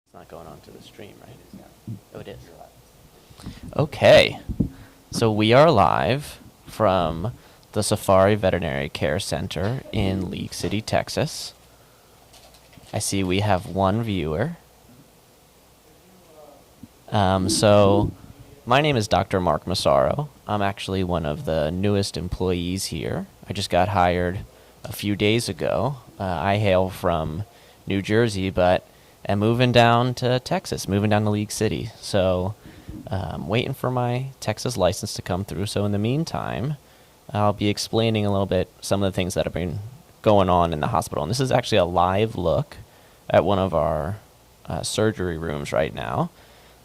It's not going on to the stream, right? Oh, it is. Okay, so we are live from the Safari Veterinary Care Center in League City, Texas. I see we have one viewer. So my name is Dr. Mark Massaro. I'm actually one of the newest employees here. I just got hired a few days ago. I hail from New Jersey, but am moving down to Texas, moving down to League City. So waiting for my Texas license to come through. So in the meantime, I'll be explaining a little bit some of the things that have been going on in the hospital. And this is actually a live look at one of our surgery rooms right now.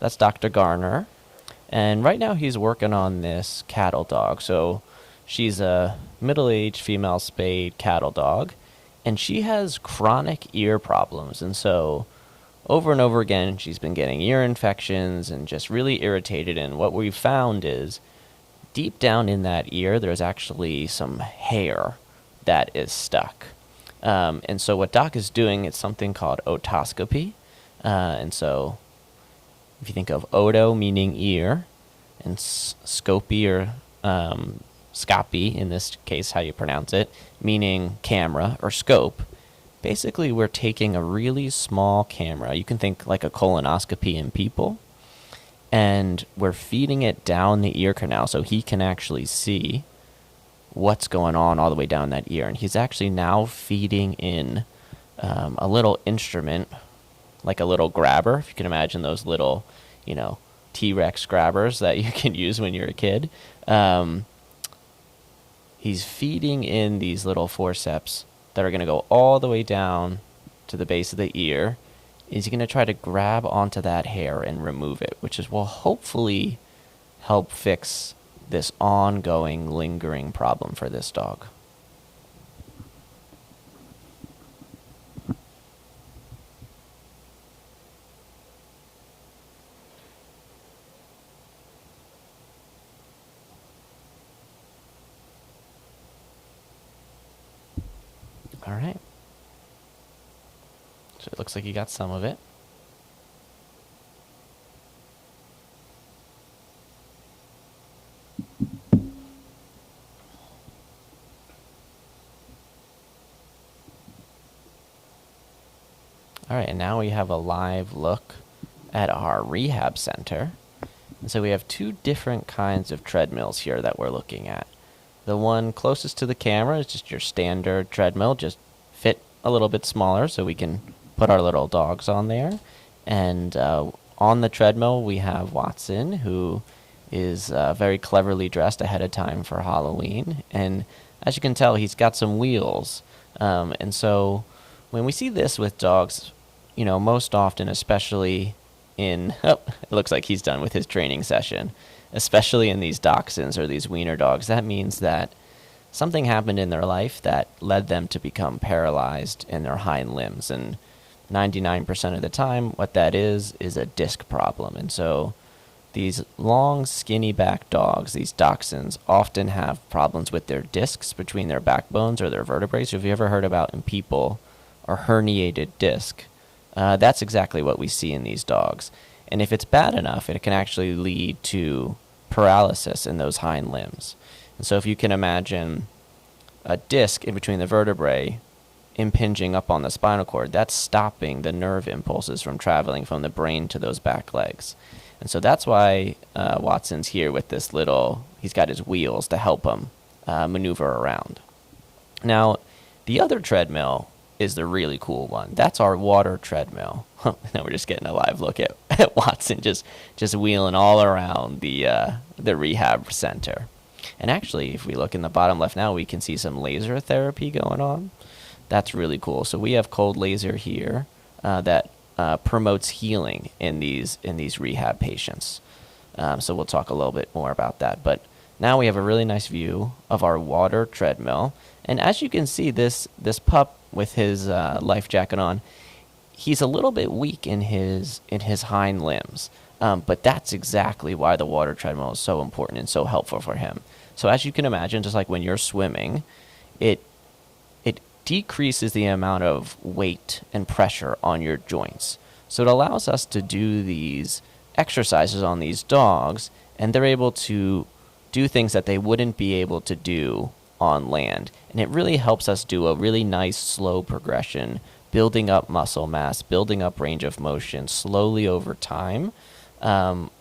That's Dr. Garner. And right now he's working on this cattle dog. So she's a middle-aged female spayed cattle dog, and she has chronic ear problems. And so over and over again, she's been getting ear infections and just really irritated. And what we've found is deep down in that ear, there's actually some hair that is stuck. And so what Doc is doing is something called otoscopy. And so if you think of oto meaning ear and scopy or scopy, in this case how you pronounce it, meaning camera or scope, basically we're taking a really small camera. You can think like a colonoscopy in people. And we're feeding it down the ear canal so he can actually see what's going on all the way down that ear. And he's actually now feeding in a little instrument, like a little grabber. If you can imagine those little, T-Rex grabbers that you can use when you're a kid. He's feeding in these little forceps that are going to go all the way down to the base of the ear. He's going to try to grab onto that hair and remove it, which will hopefully help fix this ongoing, lingering problem for this dog. All right. So it looks like you got some of it. All right, and now we have a live look at our rehab center. And so we have two different kinds of treadmills here that we're looking at. The one closest to the camera is just your standard treadmill, just fit a little bit smaller so we can put our little dogs on there. And on the treadmill, we have Watson, who is very cleverly dressed ahead of time for Halloween. And as you can tell, he's got some wheels. And so when we see this with dogs, most often, especially in, it looks like he's done with his training session, especially in these dachshunds or these wiener dogs, that means that something happened in their life that led them to become paralyzed in their hind limbs. And 99% of the time, what that is a disc problem. And so these long, skinny back dogs, these dachshunds, often have problems with their discs between their backbones or their vertebrae. So if you ever heard about in people a herniated disc, that's exactly what we see in these dogs. And if it's bad enough, it can actually lead to paralysis in those hind limbs. And so if you can imagine a disc in between the vertebrae impinging up on the spinal cord, that's stopping the nerve impulses from traveling from the brain to those back legs. And so that's why Watson's here with this he's got his wheels to help him maneuver around. Now, the other treadmill is the really cool one. That's our water treadmill. Now we're just getting a live look at Watson just wheeling all around the rehab center. And actually, if we look in the bottom left now, we can see some laser therapy going on. That's really cool. So we have cold laser here that promotes healing in these rehab patients. So we'll talk a little bit more about that. But now we have a really nice view of our water treadmill. And as you can see, this pup with his life jacket on, he's a little bit weak in his hind limbs. But that's exactly why the water treadmill is so important and so helpful for him. So as you can imagine, just like when you're swimming, it decreases the amount of weight and pressure on your joints. So it allows us to do these exercises on these dogs, and they're able to do things that they wouldn't be able to do on land. And it really helps us do a really nice slow progression, building up muscle mass, building up range of motion slowly over time,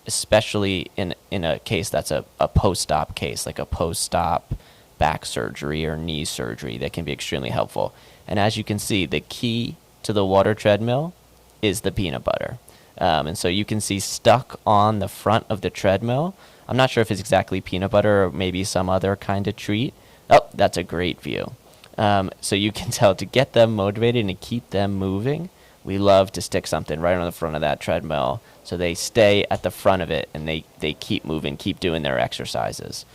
especially in a case that's a post-op case, like a post-op back surgery or knee surgery. That can be extremely helpful. And as you can see, the key to the water treadmill is the peanut butter. And so you can see stuck on the front of the treadmill. I'm not sure if it's exactly peanut butter or maybe some other kind of treat. Oh, that's a great view. So you can tell, to get them motivated and to keep them moving, we love to stick something right on the front of that treadmill so they stay at the front of it and they keep moving, keep doing their exercises.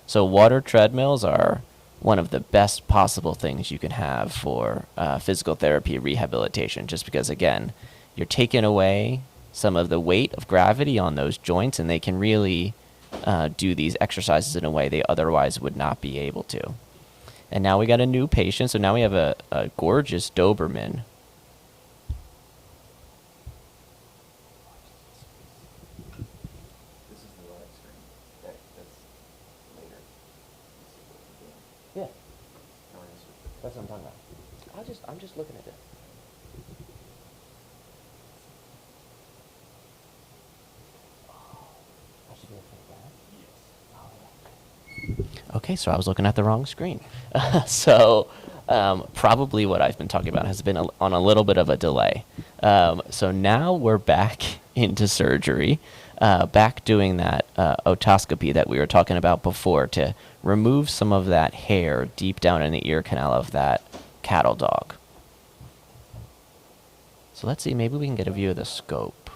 So water treadmills are one of the best possible things you can have for physical therapy rehabilitation, just because, again, you're taking away some of the weight of gravity on those joints, and they can really do these exercises in a way they otherwise would not be able to. And now we got a new patient, so now we have a gorgeous Doberman. This is the live stream. That's later. Yeah, No, I just- that's what I'm talking about. I'm just looking at it. Okay, so I was looking at the wrong screen. So probably what I've been talking about has been on a little bit of a delay. So now we're back into surgery, back doing that otoscopy that we were talking about before to remove some of that hair deep down in the ear canal of that cattle dog. So let's see, maybe we can get a view of the scope.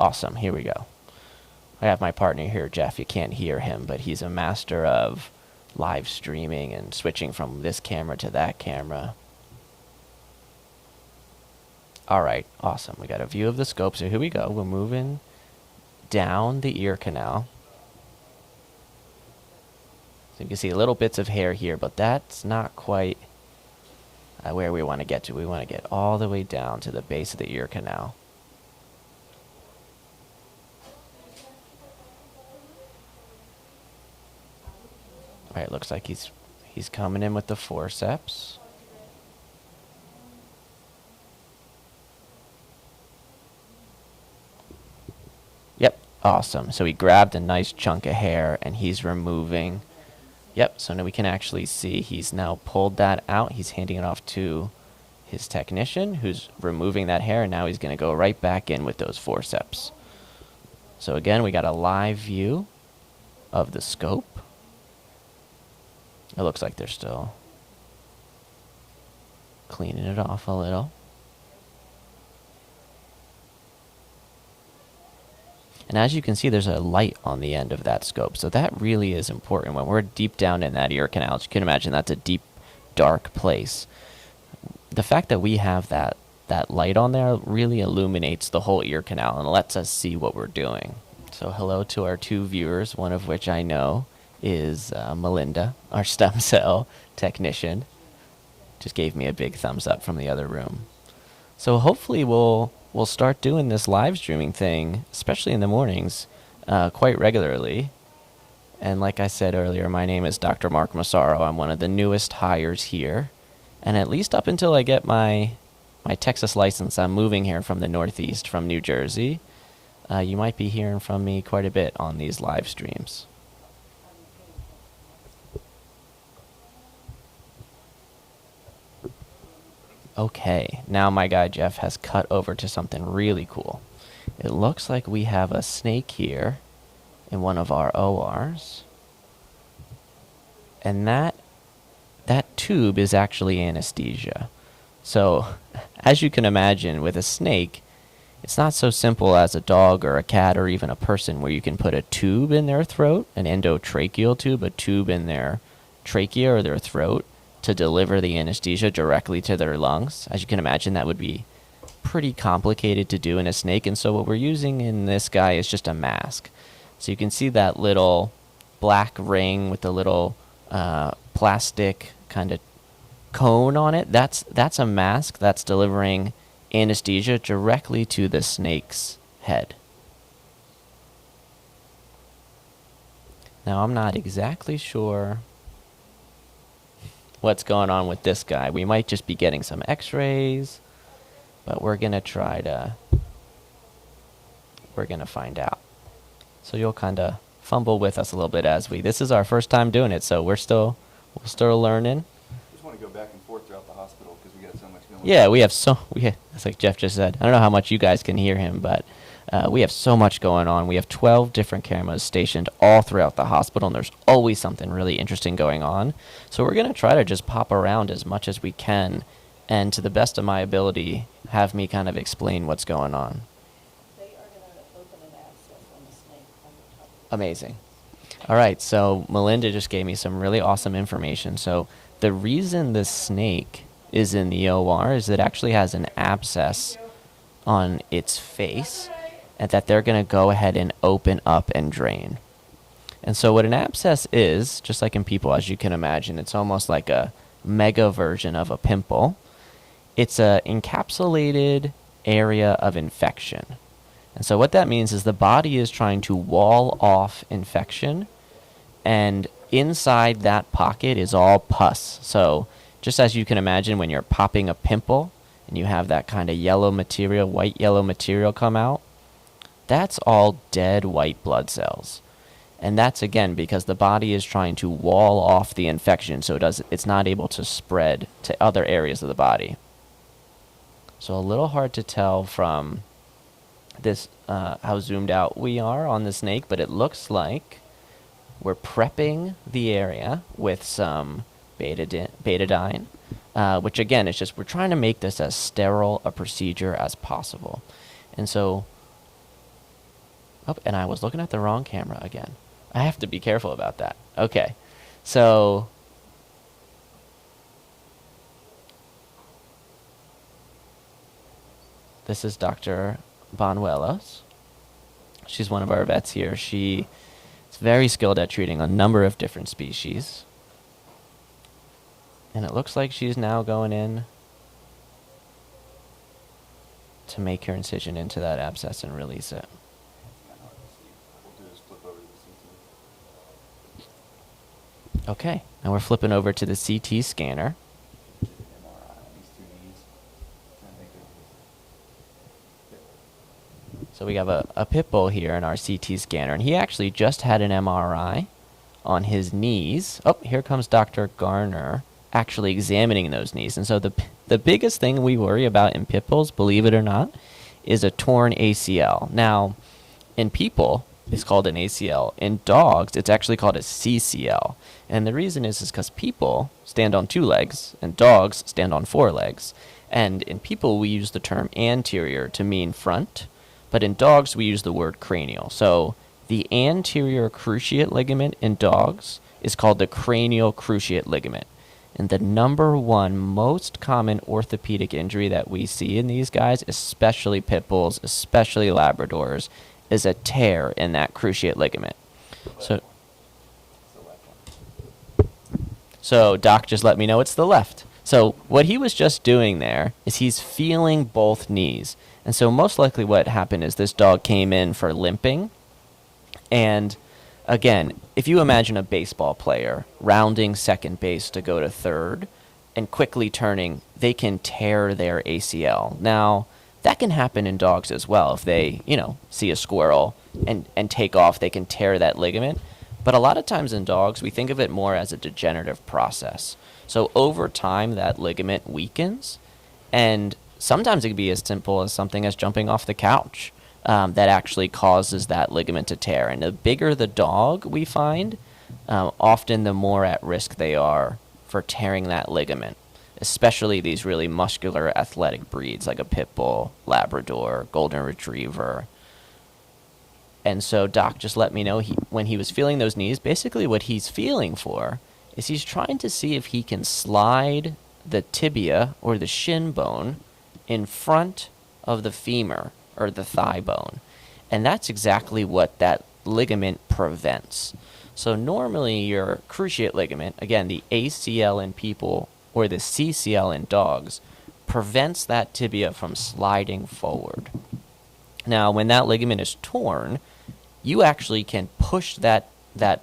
Awesome, here we go. I have my partner here, Jeff. You can't hear him, but he's a master of live streaming and switching from this camera to that camera. All right, awesome. We got a view of the scope, so here we go. We're moving down the ear canal. So you can see little bits of hair here, but that's not quite where we want to get to. We want to get all the way down to the base of the ear canal. All right, looks like he's coming in with the forceps. Yep, awesome. So he grabbed a nice chunk of hair and he's removing. Yep, so now we can actually see he's now pulled that out. He's handing it off to his technician who's removing that hair, and now he's going to go right back in with those forceps. So again, we got a live view of the scope. It looks like they're still cleaning it off a little. And as you can see, there's a light on the end of that scope. So that really is important. When we're deep down in that ear canal, as you can imagine, that's a deep, dark place. The fact that we have that light on there really illuminates the whole ear canal and lets us see what we're doing. So hello to our two viewers, one of which I know is Melinda, our stem cell technician. Just gave me a big thumbs up from the other room. So hopefully we'll start doing this live streaming thing, especially in the mornings, quite regularly. And like I said earlier, my name is Dr. Mark Massaro. I'm one of the newest hires here. And at least up until I get my Texas license, I'm moving here from the Northeast, from New Jersey. You might be hearing from me quite a bit on these live streams. Okay, now my guy Jeff has cut over to something really cool. It looks like we have a snake here in one of our ORs. And that tube is actually anesthesia. So, as you can imagine, with a snake, it's not so simple as a dog or a cat or even a person where you can put a tube in their throat, an endotracheal tube, a tube in their trachea or their throat, to deliver the anesthesia directly to their lungs. As you can imagine, that would be pretty complicated to do in a snake, and so what we're using in this guy is just a mask. So you can see that little black ring with the little plastic kind of cone on it, that's a mask that's delivering anesthesia directly to the snake's head. Now, I'm not exactly sure what's going on with this guy. We might just be getting some x-rays, but we're going to find out. So you'll kind of fumble with us a little bit this is our first time doing it, so we're still learning. Just want to go back and forth throughout the hospital because we got so much going on. Yeah, it's like Jeff just said. I don't know how much you guys can hear him, but we have so much going on. We have 12 different cameras stationed all throughout the hospital, and there's always something really interesting going on. So we're going to try to just pop around as much as we can, and to the best of my ability, have me kind of explain what's going on. They are going to open an abscess on the snake on the top. Amazing. All right, so Melinda just gave me some really awesome information. So the reason the snake is in the OR is it actually has an abscess on its face, and that they're going to go ahead and open up and drain. And so what an abscess is, just like in people, as you can imagine, it's almost like a mega version of a pimple. It's a encapsulated area of infection. And so what that means is the body is trying to wall off infection, and inside that pocket is all pus. So just as you can imagine when you're popping a pimple and you have that kind of yellow material, white yellow material come out, that's all dead white blood cells. And that's, again, because the body is trying to wall off the infection so it's not able to spread to other areas of the body. So a little hard to tell from this how zoomed out we are on the snake, but it looks like we're prepping the area with some betadine, which, again, is just we're trying to make this as sterile a procedure as possible. And so... Oh, and I was looking at the wrong camera again. I have to be careful about that. Okay, so this is Dr. Banuelos. She's one of our vets here. She is very skilled at treating a number of different species. And it looks like she's now going in to make her incision into that abscess and release it. Okay, now we're flipping over to the CT scanner. So we have a pit bull here in our CT scanner, and he actually just had an MRI on his knees. Oh, here comes Dr. Garner actually examining those knees. And so the biggest thing we worry about in pit bulls, believe it or not, is a torn ACL. Now, in people, it's called an ACL. In dogs, it's actually called a CCL. And the reason is because people stand on 2 legs and dogs stand on 4 legs. And in people, we use the term anterior to mean front, but in dogs, we use the word cranial. So the anterior cruciate ligament in dogs is called the cranial cruciate ligament. And the number one most common orthopedic injury that we see in these guys, especially pit bulls, especially Labradors, is a tear in that cruciate ligament. So Doc just let me know it's the left. So what he was just doing there is he's feeling both knees. And so most likely what happened is this dog came in for limping. And again, if you imagine a baseball player rounding second base to go to third and quickly turning, they can tear their ACL. Now, that can happen in dogs as well. If they, see a squirrel and take off, they can tear that ligament. But a lot of times in dogs, we think of it more as a degenerative process. So over time, that ligament weakens, and sometimes it can be as simple as something as jumping off the couch that actually causes that ligament to tear. And the bigger the dog we find, often the more at risk they are for tearing that ligament, especially these really muscular athletic breeds like a pit bull, Labrador, golden retriever. And so Doc just let me know when he was feeling those knees, basically what he's feeling for is he's trying to see if he can slide the tibia or the shin bone in front of the femur or the thigh bone. And that's exactly what that ligament prevents. So normally your cruciate ligament, again, the ACL in people or the CCL in dogs, prevents that tibia from sliding forward. Now, when that ligament is torn, you actually can push that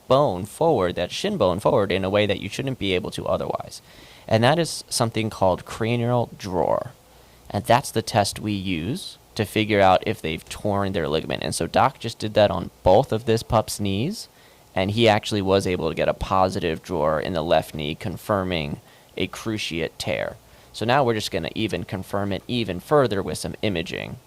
bone forward, that shin bone forward, in a way that you shouldn't be able to otherwise. And that is something called cranial drawer. And that's the test we use to figure out if they've torn their ligament. And so Doc just did that on both of this pup's knees, and he actually was able to get a positive drawer in the left knee, confirming a cruciate tear. So now we're just going to even confirm it even further with some imaging,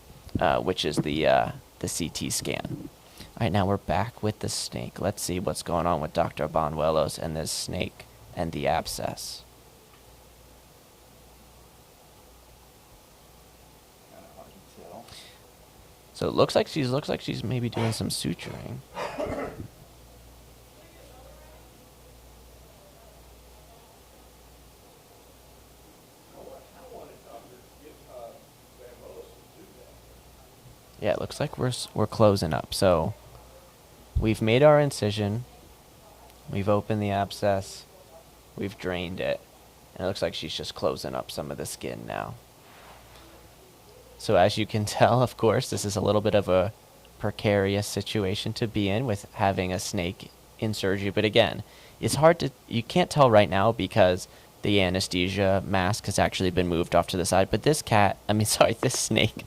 which is the CT scan. All right, now we're back with the snake. Let's see what's going on with Dr. Bonuelos and this snake and the abscess. Kind of hard to tell. So it looks like she's maybe doing some suturing. Yeah, it looks like we're closing up. So we've made our incision, we've opened the abscess, we've drained it, and it looks like she's just closing up some of the skin now. So as you can tell, of course, this is a little bit of a precarious situation to be in with having a snake in surgery. But again, it's hard to, you can't tell right now because the anesthesia mask has actually been moved off to the side. But this this snake,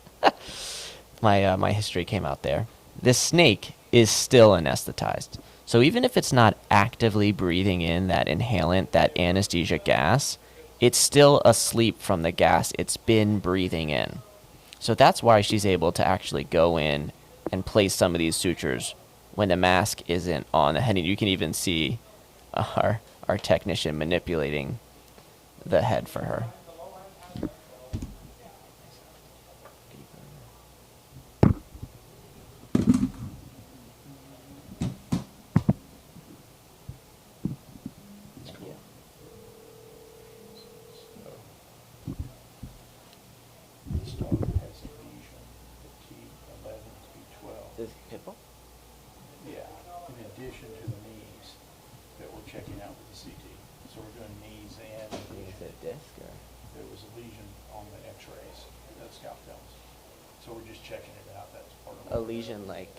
my history came out there. This snake is still anesthetized. So even if it's not actively breathing in that inhalant, that anesthesia gas, it's still asleep from the gas it's been breathing in. So that's why she's able to actually go in and place some of these sutures when the mask isn't on the head. And you can even see our technician manipulating the head for her. This dog has a lesion at T11, T12. This pitbull? Yeah, in addition to the knees that we're checking out with the CT. So we're doing knees and Is it a disc or? there was a lesion on the x-rays that scalp films. So we're just checking it out. That's part of it. A lesion like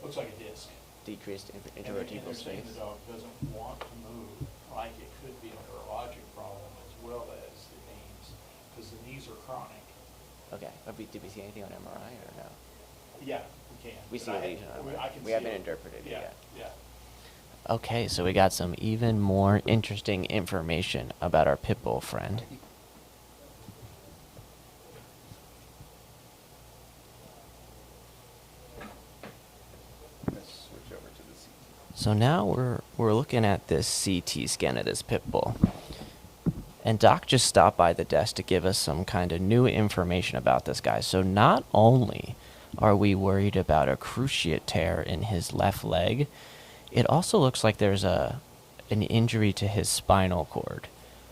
Looks like a disc. decreased And intervertebral they're saying space. the dog doesn't want to move, like it could be a neurologic problem as well as the knees, because the knees are chronic. Okay. Did we see anything on MRI or no? Yeah, we can. We But see a lesion on I MRI. can We see haven't it. interpreted it Yeah, yet. yeah. Okay, so we got some even more interesting information about our pit bull friend. Let's switch over to the CT. So now we're looking at this CT scan of this pit bull. And Doc just stopped by the desk to give us some kind of new information about this guy. So not only are we worried about a cruciate tear in his left leg, it also looks like there's an injury to his spinal cord.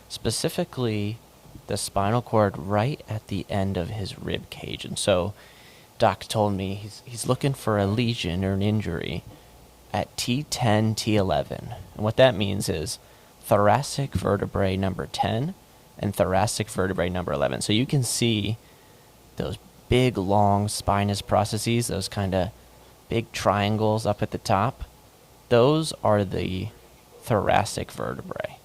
Specifically, the spinal cord right at the end of his rib cage. And so Doc told me he's looking for a lesion or an injury at T10, T11. And what that means is thoracic vertebrae number 10 and thoracic vertebrae number 11. So you can see those big, long spinous processes, those kind of big triangles up at the top. Those are the thoracic vertebrae,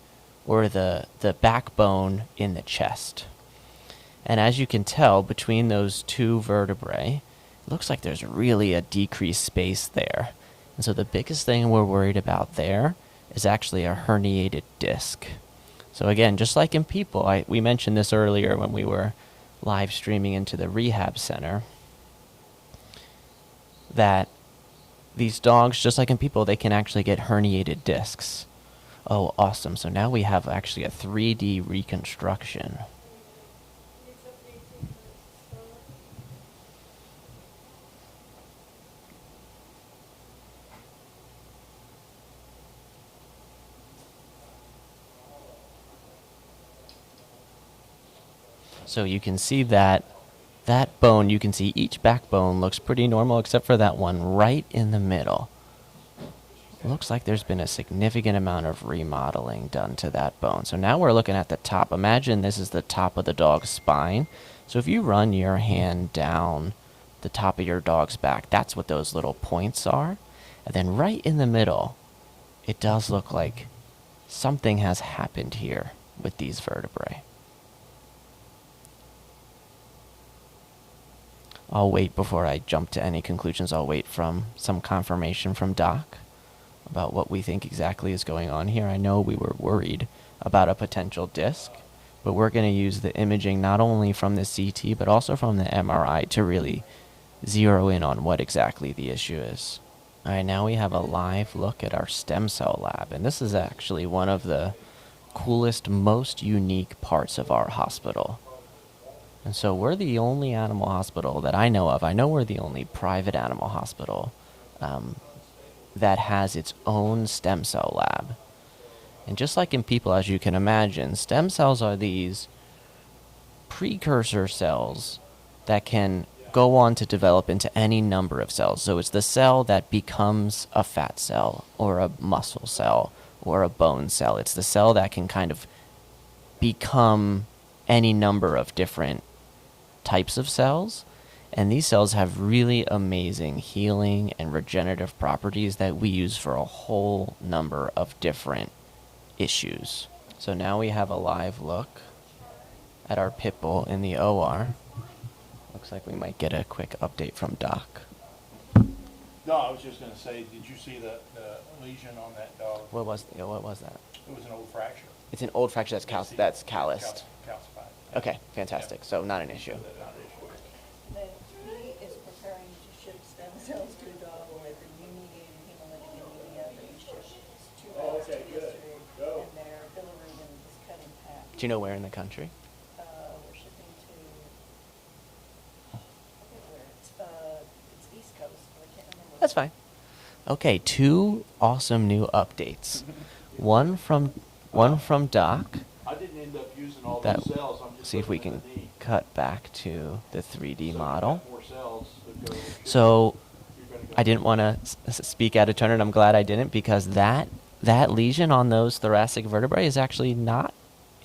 or the backbone in the chest. And as you can tell, between those two vertebrae, it looks like there's really a decreased space there. And so the biggest thing we're worried about there is actually a herniated disc. So again, just like in people, we mentioned this earlier when we were live streaming into the rehab center, that these dogs, just like in people, they can actually get herniated discs. Oh, awesome. So now we have actually a 3D reconstruction. So you can see that bone, you can see each backbone looks pretty normal except for that one right in the middle. looks like there's been a significant amount of remodeling done to that bone. So now we're looking at the top. Imagine this is the top of the dog's spine. So if you run your hand down the top of your dog's back, that's what those little points are. And then right in the middle, it does look like something has happened here with these vertebrae. I'll wait before I jump to any conclusions. I'll wait from some confirmation from Doc about what we think exactly is going on here. I know we were worried about a potential disc, but we're going to use the imaging not only from the CT but also from the MRI to really zero in on what exactly the issue is. All right, now we have a live look at our stem cell lab, and this is actually one of the coolest, most unique parts of our hospital. And so we're the only animal hospital that I know of. I know we're the only private animal hospital that has its own stem cell lab. And just like in people, as you can imagine, stem cells are these precursor cells that can go on to develop into any number of cells. So it's the cell that becomes a fat cell or a muscle cell or a bone cell. It's the cell that can kind of become any number of different types of cells. And these cells have really amazing healing and regenerative properties that we use for a whole number of different issues. So now we have a live look at our pit bull in the OR. Looks like we might get a quick update from Doc. No, I was just gonna say, did you see the lesion on that dog? What was that? It was an old fracture. It's an old fracture that's calloused. Calcified. Okay, fantastic. So not an issue. Not an issue. Then he is preparing to ship stem cells to a dog with immune-mediated hemolytic anemia that he shipped 2 hours yesterday, and their delivery then is cut in half. Do you know where in the country? We're shipping to, I forget where, it's East Coast, but I can't remember. That's fine. Okay, 2 awesome new updates. One from Doc. I didn't end up using all That, those cells. I'm just see if we looking can at the knee. cut back to the 3D So model. you've got more cells that go- So you're gonna go- I didn't want to speak out of turn, and I'm glad I didn't, because that lesion on those thoracic vertebrae is actually not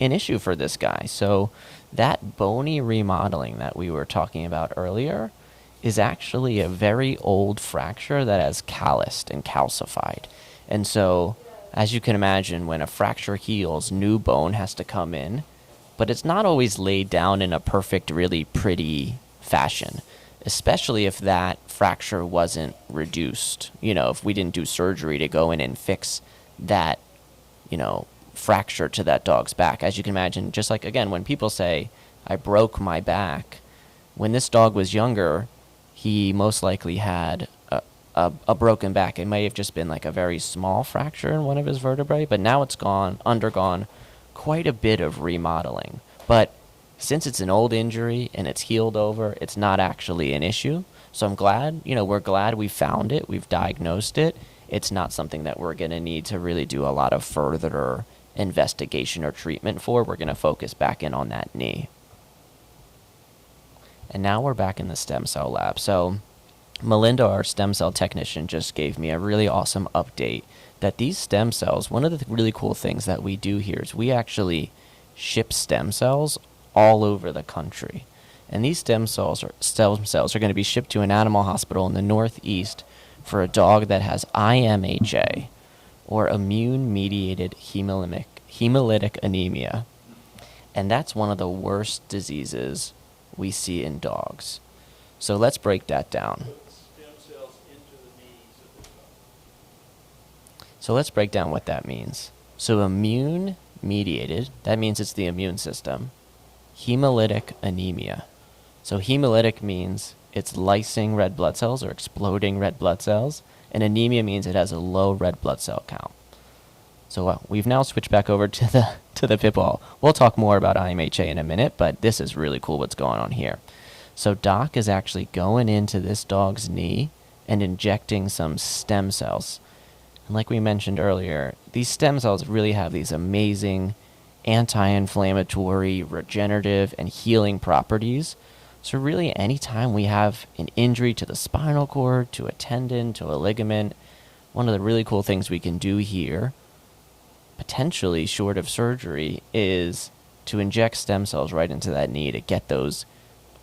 an issue for this guy. So that bony remodeling that we were talking about earlier is actually a very old fracture that has calloused and calcified. And so, as you can imagine, when a fracture heals, new bone has to come in, but it's not always laid down in a perfect, really pretty fashion, especially if that fracture wasn't reduced. You know, if we didn't do surgery to go in and fix that, fracture to that dog's back. As you can imagine, just like, again, when people say, I broke my back, when this dog was younger, he most likely had a broken back. It may have just been like a very small fracture in one of his vertebrae, but now it's undergone quite a bit of remodeling. But since it's an old injury and it's healed over, it's not actually an issue. So I'm glad, we're glad we found it, we've diagnosed it. It's not something that we're going to need to really do a lot of further investigation or treatment for. We're going to focus back in on that knee. And now we're back in the stem cell lab. So Melinda, our stem cell technician, just gave me a really awesome update that these stem cells, one of the really cool things that we do here is we actually ship stem cells all over the country. And these stem cells are going to be shipped to an animal hospital in the Northeast for a dog that has IMHA, or immune-mediated hemolytic anemia. And that's one of the worst diseases we see in dogs. So let's break that down. Stem cells into the knees of the dog. So let's break down what that means. So immune-mediated, that means it's the immune system. Hemolytic anemia. So hemolytic means it's lysing red blood cells or exploding red blood cells, and anemia means it has a low red blood cell count. So we've now switched back over to the pit bull. We'll talk more about IMHA in a minute, but this is really cool what's going on here. So Doc is actually going into this dog's knee and injecting some stem cells. And like we mentioned earlier, these stem cells really have these amazing anti-inflammatory, regenerative, and healing properties. So really, anytime we have an injury to the spinal cord, to a tendon, to a ligament, one of the really cool things we can do here, potentially short of surgery, is to inject stem cells right into that knee to get those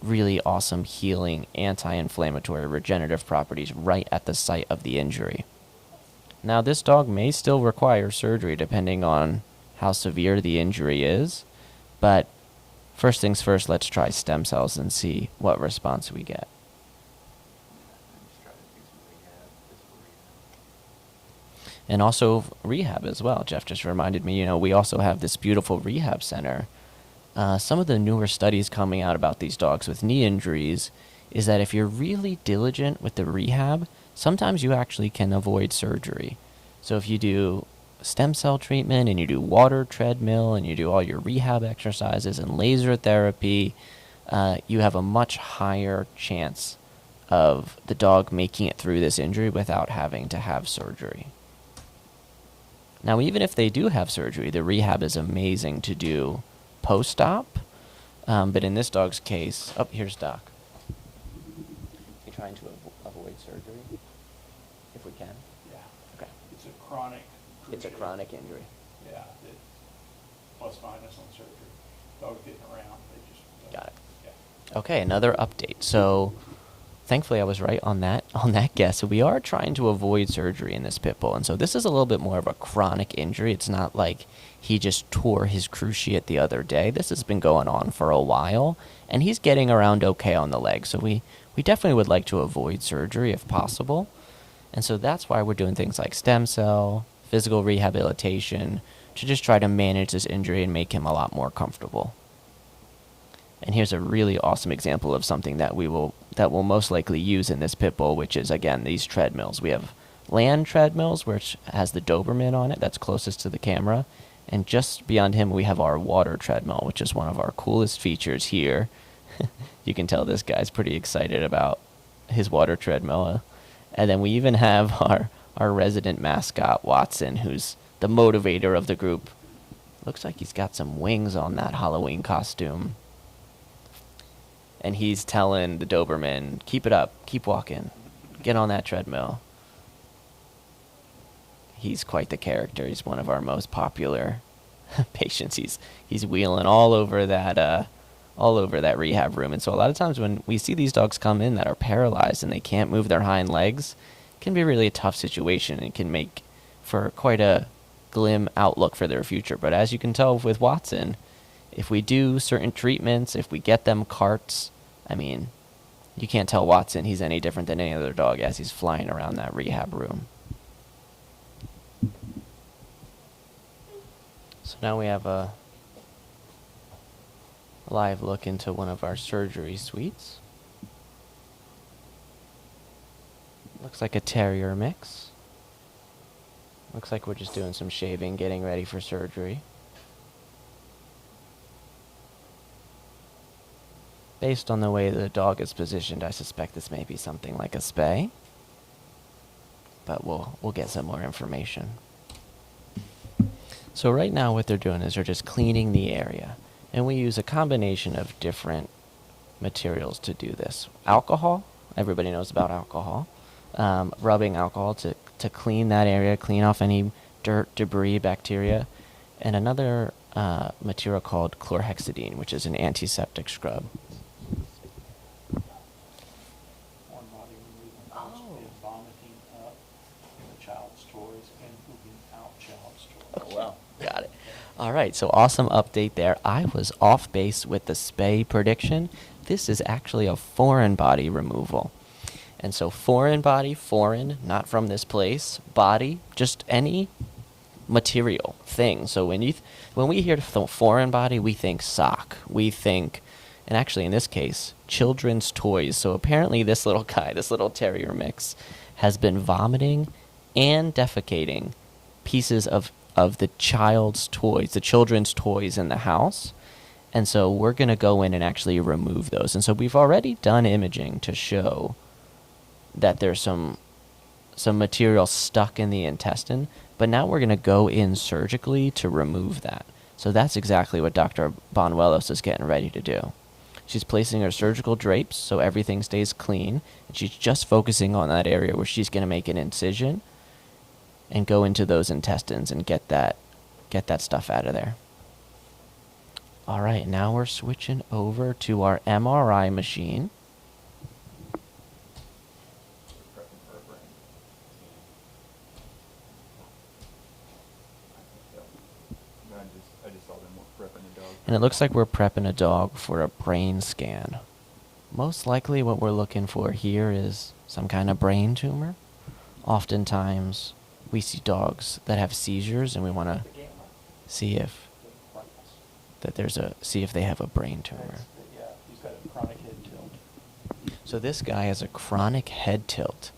really awesome healing, anti-inflammatory, regenerative properties right at the site of the injury. Now, this dog may still require surgery depending on how severe the injury is, but first things first, let's try stem cells and see what response we get. And also rehab as well. Jeff just reminded me, we also have this beautiful rehab center. Some of the newer studies coming out about these dogs with knee injuries is that if you're really diligent with the rehab, sometimes you actually can avoid surgery. So if you do stem cell treatment and you do water treadmill and you do all your rehab exercises and laser therapy, you have a much higher chance of the dog making it through this injury without having to have surgery. Now, even if they do have surgery, the rehab is amazing to do post-op. But in this dog's case, here's Doc. You trying to avoid surgery, if we can? Yeah. Okay. It's a chronic. It's a chronic injury. Yeah, plus minus on surgery. Dog's getting around, they just. Got it. Yeah. Okay, another update. So, thankfully, I was right on that guess. So we are trying to avoid surgery in this pit bull, and so this is a little bit more of a chronic injury. It's not like he just tore his cruciate the other day. This has been going on for a while, and he's getting around okay on the leg. So we definitely would like to avoid surgery if possible, and so that's why we're doing things like stem cell, physical rehabilitation, to just try to manage this injury and make him a lot more comfortable. And here's a really awesome example of something that we'll most likely use in this pit bull, which is, again, these treadmills. We have land treadmills, which has the Doberman on it that's closest to the camera. And just beyond him, we have our water treadmill, which is one of our coolest features here. You can tell this guy's pretty excited about his water treadmill. And then we even have our resident mascot, Watson, who's the motivator of the group. Looks like he's got some wings on that Halloween costume. And he's telling the Doberman, keep it up, keep walking, get on that treadmill. He's quite the character. He's one of our most popular patients. He's wheeling all over that rehab room. And so a lot of times when we see these dogs come in that are paralyzed and they can't move their hind legs, it can be really a tough situation and can make for quite a glim outlook for their future. But as you can tell with Watson, if we do certain treatments, if we get them carts, I mean, you can't tell Watson he's any different than any other dog as he's flying around that rehab room. So now we have a live look into one of our surgery suites. Looks like a terrier mix. Looks like we're just doing some shaving, getting ready for surgery. Based on the way the dog is positioned, I suspect this may be something like a spay. But we'll get some more information. So right now what they're doing is they're just cleaning the area. And we use a combination of different materials to do this. Alcohol, everybody knows about alcohol. Rubbing alcohol to clean that area, clean off any dirt, debris, bacteria. And another material called chlorhexidine, which is an antiseptic scrub. One body removing possibly of vomiting up the child's toys and moving out child's toys. Oh, wow. Got it. All right, so awesome update there. I was off base with the spay prediction. This is actually a foreign body removal. And so foreign body, foreign, not from this place, body, just any material thing. So when we hear foreign body, we think sock. We think, and actually in this case, children's toys. So apparently this little guy, this little terrier mix, has been vomiting and defecating pieces of the child's toys, the children's toys in the house. And so we're going to go in and actually remove those. And so we've already done imaging to show that there's some material stuck in the intestine, but now we're going to go in surgically to remove that. So that's exactly what Dr. Bonuelos is getting ready to do. She's placing her surgical drapes so everything stays clean, and she's just focusing on that area where she's going to make an incision and go into those intestines and get that stuff out of there. All right, now we're switching over to our MRI machine. And it looks like we're prepping a dog for a brain scan. Most likely what we're looking for here is some kind of brain tumor. Oftentimes we see dogs that have seizures and we want to see if they have a brain tumor. Yeah, he's got a chronic head tilt. So this guy has a chronic head tilt.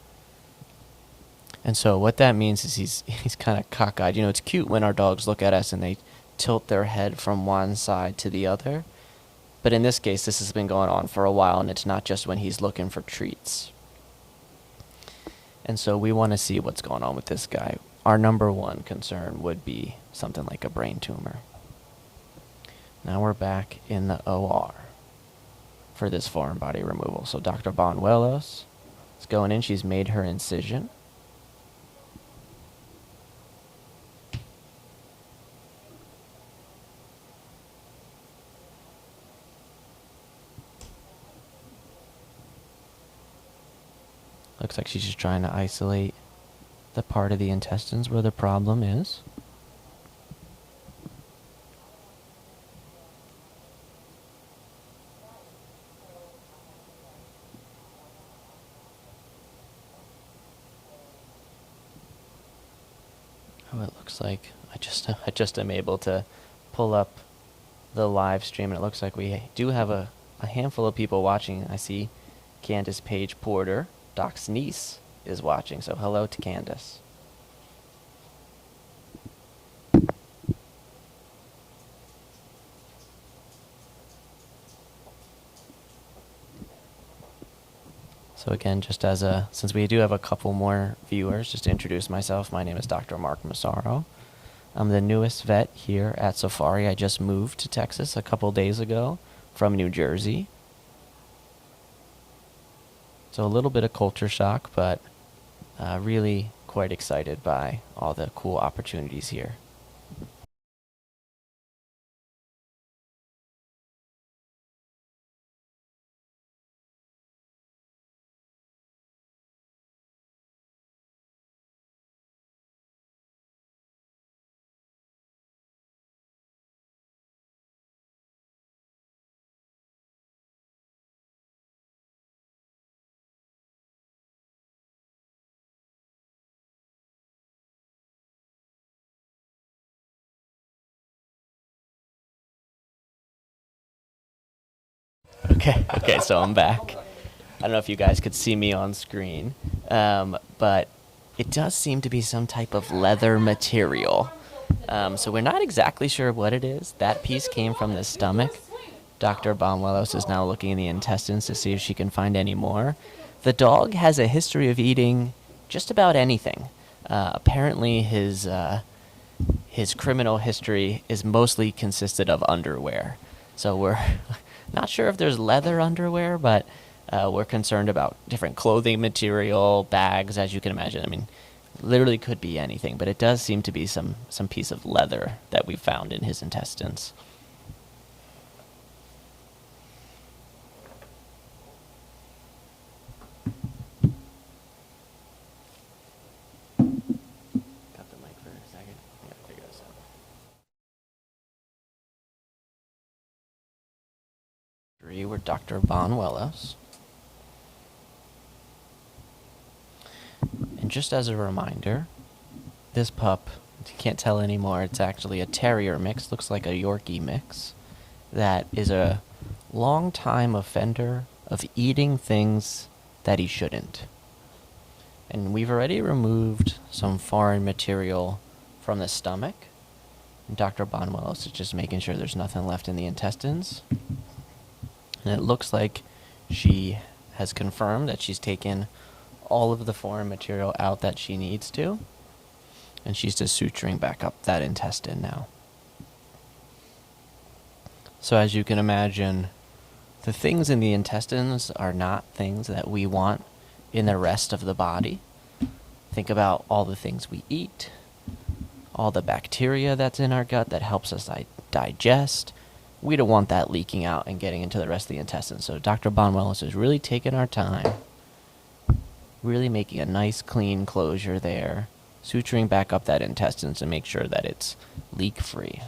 And so what that means is he's kind of cockeyed. You know, it's cute when our dogs look at us and they tilt their head from one side to the other. But in this case, this has been going on for a while, and it's not just when he's looking for treats. And so we want to see what's going on with this guy. Our number one concern would be something like a brain tumor. Now we're back in the OR for this foreign body removal. So Dr. Bonuelos is going in. She's made her incision. Looks like she's just trying to isolate the part of the intestines where the problem is. Oh, it looks like I just am able to pull up the live stream, and it looks like we do have a handful of people watching. I see Candace Page Porter, Doc's niece, is watching, so hello to Candace. So again, just since we do have a couple more viewers, just to introduce myself, my name is Dr. Mark Massaro. I'm the newest vet here at Safari. I just moved to Texas a couple days ago from New Jersey. So a little bit of culture shock, but really quite excited by all the cool opportunities here. Okay, so I'm back. I don't know if you guys could see me on screen, but it does seem to be some type of leather material. So we're not exactly sure what it is. That piece came from the stomach. Dr. Bonuelos is now looking in the intestines to see if she can find any more. The dog has a history of eating just about anything. Apparently his criminal history is mostly consisted of underwear. So we're not sure if there's leather underwear, but we're concerned about different clothing material, bags, as you can imagine. I mean, literally could be anything, but it does seem to be some piece of leather that we found in his intestines. Got the mic for a second. I gotta figure this out. We're Dr. Bonuelos. And just as a reminder, this pup, you can't tell anymore, it's actually a terrier mix, looks like a Yorkie mix, that is a long-time offender of eating things that he shouldn't. And we've already removed some foreign material from the stomach. And Dr. Bonuelos is just making sure there's nothing left in the intestines. And it looks like she has confirmed that she's taken all of the foreign material out that she needs to. And she's just suturing back up that intestine now. So as you can imagine, the things in the intestines are not things that we want in the rest of the body. think about all the things we eat, all the bacteria that's in our gut that helps us digest. We don't want that leaking out and getting into the rest of the intestines. So Dr. Bonwellis is really taking our time, really making a nice clean closure there, suturing back up that intestines to make sure that it's leak-free.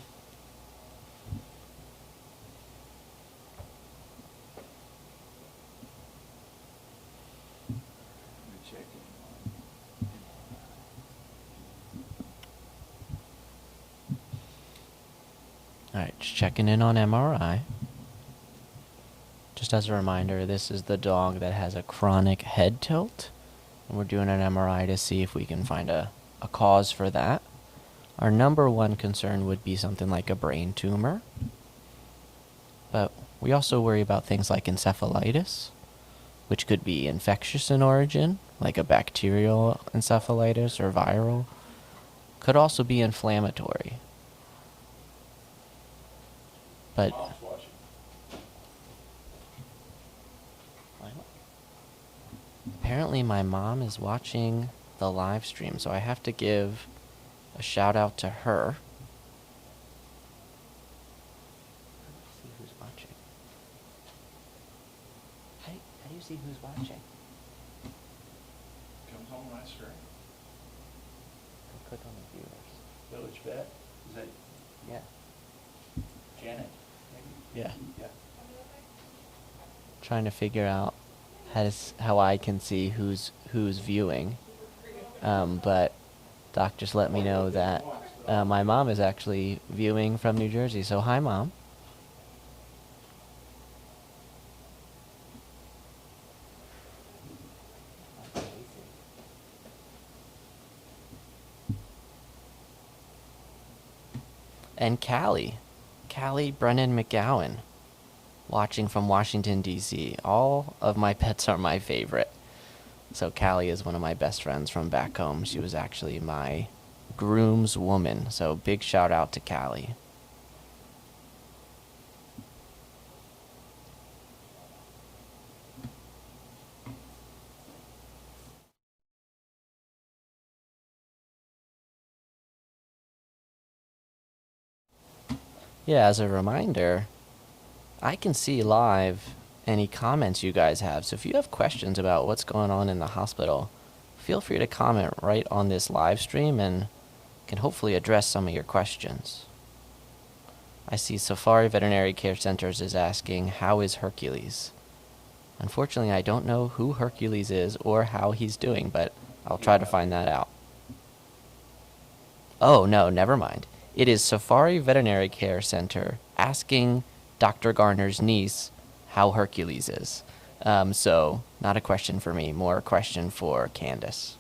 Alright, just checking in on MRI. Just as a reminder, this is the dog that has a chronic head tilt. And we're doing an MRI to see if we can find a cause for that. Our number one concern would be something like a brain tumor. But we also worry about things like encephalitis, which could be infectious in origin, like a bacterial encephalitis or viral. Could also be inflammatory. But apparently my mom is watching the live stream, so I have to give a shout out to her. See who's watching. How do you see who's watching? Comes on my screen. Click on the viewers. Village Vet, is that Yeah. Janet, maybe? Yeah. Yeah. Trying to figure out how I can see who's viewing. But Doc just let me know that my mom is actually viewing from New Jersey. So hi, Mom. And Callie Brennan McGowan, watching from Washington, D.C. All of my pets are my favorite. So Callie is one of my best friends from back home. She was actually my groom's woman. So big shout out to Callie. Yeah, as a reminder, I can see live any comments you guys have. So if you have questions about what's going on in the hospital, feel free to comment right on this live stream and can hopefully address some of your questions. I see Safari Veterinary Care Centers is asking, how is Hercules? Unfortunately, I don't know who Hercules is or how he's doing, but I'll try to find that out. Oh, no, never mind. It is Safari Veterinary Care Center asking Dr. Garner's niece how Hercules is. So, not a question for me, more a question for Candace.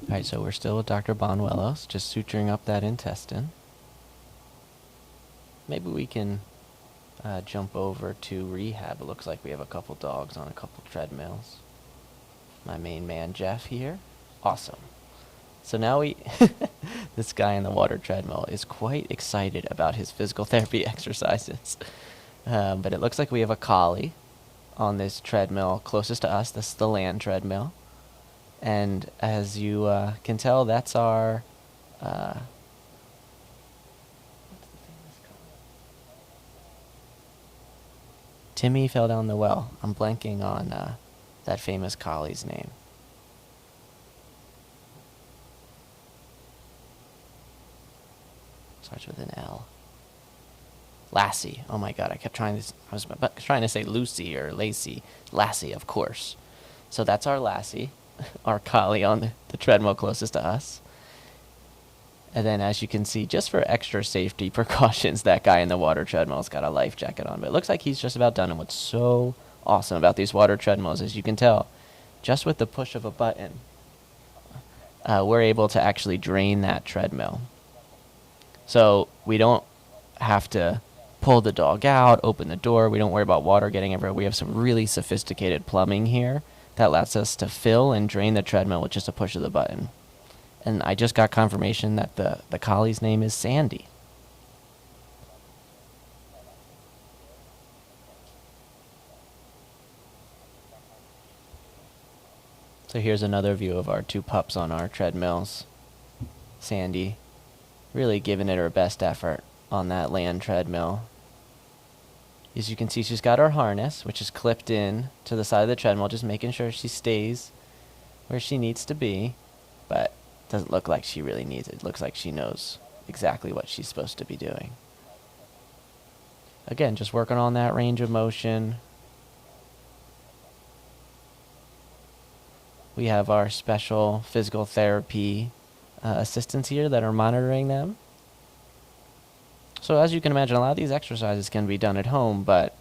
Alright, so we're still with Dr. Bonwellos, just suturing up that intestine. Maybe we can jump over to rehab. It looks like we have a couple dogs on a couple treadmills. My main man Jeff here. Awesome. So now this guy in the water treadmill is quite excited about his physical therapy exercises. But it looks like we have a collie on this treadmill closest to us. This is the land treadmill. And as you can tell, that's our... what's the famous collie? Timmy fell down the well. I'm blanking on that famous collie's name. Starts with an L. Lassie. Oh my god, I was trying to say Lucy or Lacey. Lassie, of course. So that's our Lassie, our collie on the treadmill closest to us. And then as you can see, just for extra safety precautions, that guy in the water treadmill's got a life jacket on. But it looks like he's just about done. And what's so awesome about these water treadmills, as you can tell, just with the push of a button, we're able to actually drain that treadmill. So we don't have to pull the dog out, open the door. We don't worry about water getting everywhere. We have some really sophisticated plumbing here that lets us to fill and drain the treadmill with just a push of the button. And I just got confirmation that the collie's name is Sandy. So here's another view of our two pups on our treadmills. Sandy really giving it her best effort on that land treadmill. As you can see, she's got her harness, which is clipped in to the side of the treadmill, just making sure she stays where she needs to be. But it doesn't look like she really needs it. It looks like she knows exactly what she's supposed to be doing. Again, just working on that range of motion. We have our special physical therapy assistants here that are monitoring them. So as you can imagine, a lot of these exercises can be done at home, but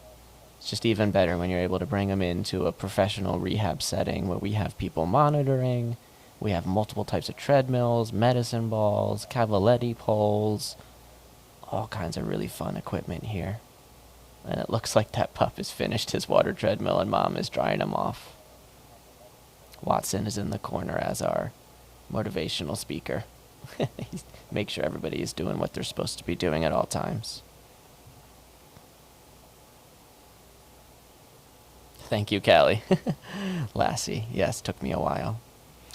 it's just even better when you're able to bring them into a professional rehab setting where we have people monitoring. We have multiple types of treadmills, medicine balls, cavaletti poles, all kinds of really fun equipment here. And it looks like that pup has finished his water treadmill and Mom is drying him off. Watson is in the corner as our motivational speaker. Make sure everybody is doing what they're supposed to be doing at all times. Thank you, Callie. Lassie, yes, took me a while.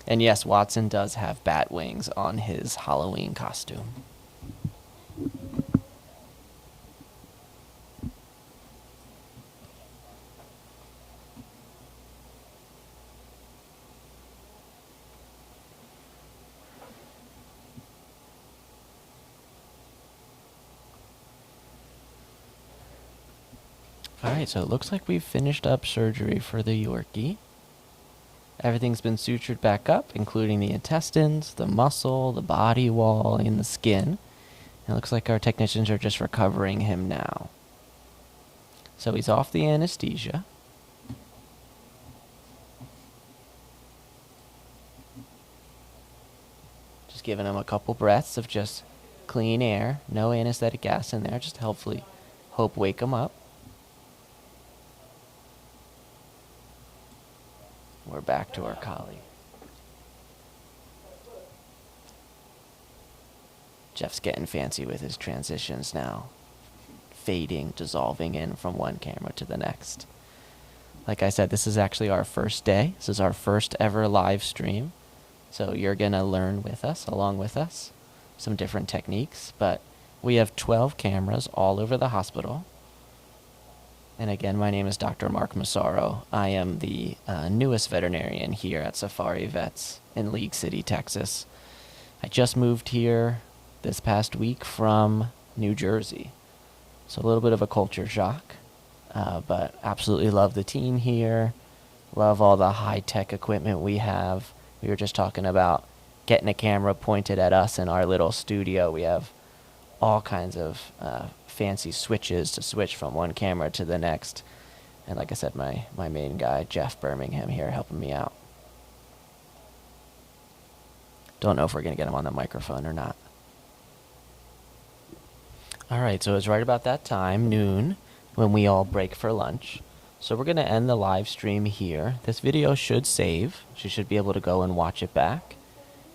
And yes, Watson does have bat wings on his Halloween costume. Alright, so it looks like we've finished up surgery for the Yorkie. Everything's been sutured back up, including the intestines, the muscle, the body wall, and the skin. It looks like our technicians are just recovering him now. So he's off the anesthesia. Just giving him a couple breaths of just clean air, no anesthetic gas in there, just to hopefully wake him up. We're back to our collie. Jeff's getting fancy with his transitions now. Fading, dissolving in from one camera to the next. Like I said, this is actually our first day. This is our first ever live stream. So you're going to learn with us, along with us, some different techniques. But we have 12 cameras all over the hospital. And again, my name is Dr. Mark Massaro. I am the newest veterinarian here at Safari Vets in League City, Texas. I just moved here this past week from New Jersey. So a little bit of a culture shock, but absolutely love the team here. Love all the high-tech equipment we have. We were just talking about getting a camera pointed at us in our little studio. We have all kinds of fancy switches to switch from one camera to the next. And like I said, my main guy, Jeff Birmingham, here helping me out. Don't know if we're going to get him on the microphone or not. Alright, so it's right about that time, noon, when we all break for lunch. So we're going to end the live stream here. This video should save. So you should be able to go and watch it back.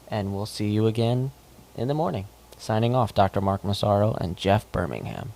And we'll see you again in the morning. Signing off, Dr. Mark Massaro and Jeff Birmingham.